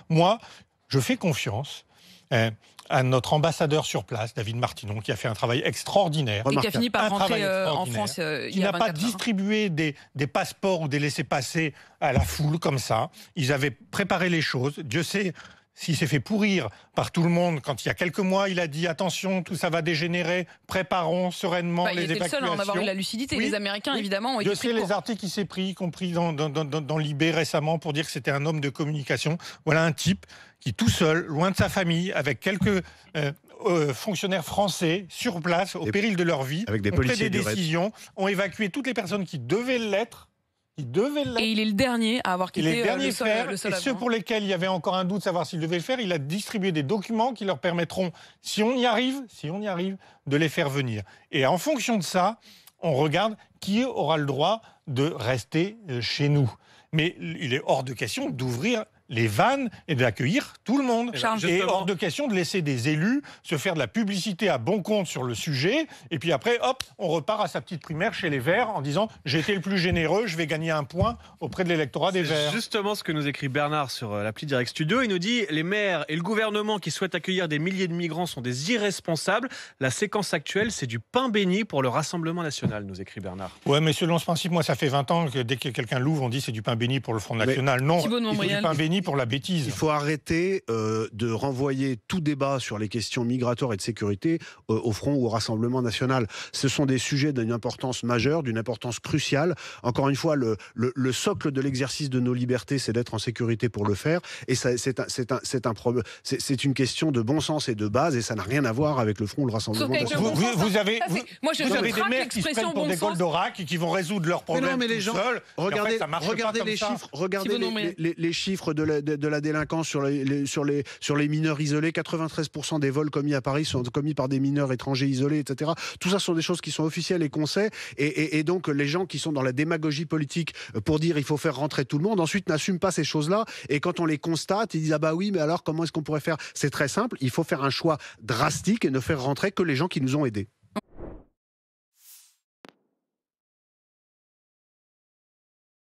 Moi, je fais confiance à notre ambassadeur sur place, David Martinon, qui a fait un travail extraordinaire. Et qui a fini par rentrer en France qui n'a pas distribué des passeports ou des laissez-passer à la foule comme ça. Ils avaient préparé les choses. Dieu sait s'il s'est fait pourrir par tout le monde quand il y a quelques mois, il a dit attention, tout ça va dégénérer, préparons sereinement les évacuations. Il était le seul à en avoir eu la lucidité. Les Américains, évidemment, ont été pris de court. Les articles qu'il s'est pris, y compris dans Libé récemment, pour dire que c'était un homme de communication. Voilà un type qui, tout seul, loin de sa famille, avec quelques fonctionnaires français sur place, au péril de leur vie, avec des ont pris policiers des décisions, ont évacué toutes les personnes qui devaient l'être. Et il est le dernier à avoir quitté le sol et ceux pour lesquels il y avait encore un doute de savoir s'il devait le faire, il a distribué des documents qui leur permettront, si on y arrive, de les faire venir. Et en fonction de ça, on regarde qui aura le droit de rester chez nous. Mais il est hors de question d'ouvrir les vannes et d'accueillir tout le monde. Et hors de question de laisser des élus se faire de la publicité à bon compte sur le sujet, et puis après, hop, on repart à sa petite primaire chez les Verts en disant « j'ai été le plus généreux, je vais gagner un point auprès de l'électorat des Verts ». C'est justement ce que nous écrit Bernard sur l'appli Direct Studio. Il nous dit « Les maires et le gouvernement qui souhaitent accueillir des milliers de migrants sont des irresponsables. La séquence actuelle, c'est du pain béni pour le Rassemblement national », nous écrit Bernard. Ouais, mais selon ce principe, moi, ça fait 20 ans que dès que quelqu'un l'ouvre, on dit c'est du pain béni pour le Front National. Non, il faut du pain béni pour la bêtise. Il faut arrêter de renvoyer tout débat sur les questions migratoires et de sécurité au Front ou au Rassemblement national. Ce sont des sujets d'une importance majeure, d'une importance cruciale. Encore une fois, le socle de l'exercice de nos libertés, c'est d'être en sécurité pour le faire. Et c'est une question de bon sens et de base, et ça n'a rien à voir avec le Front ou le Rassemblement national. Vous avez des maires qui se prennent pour des Goldorak et qui vont résoudre leurs problèmes tout seuls. Regardez les chiffres de la délinquance sur les mineurs isolés. 93% des vols commis à Paris sont commis par des mineurs étrangers isolés, etc. Tout ça sont des choses qui sont officielles et qu'on sait. Et donc les gens qui sont dans la démagogie politique pour dire il faut faire rentrer tout le monde, ensuite n'assument pas ces choses-là. Et quand on les constate, ils disent ah bah oui, mais alors comment est-ce qu'on pourrait faire ? C'est très simple. Il faut faire un choix drastique et ne faire rentrer que les gens qui nous ont aidés.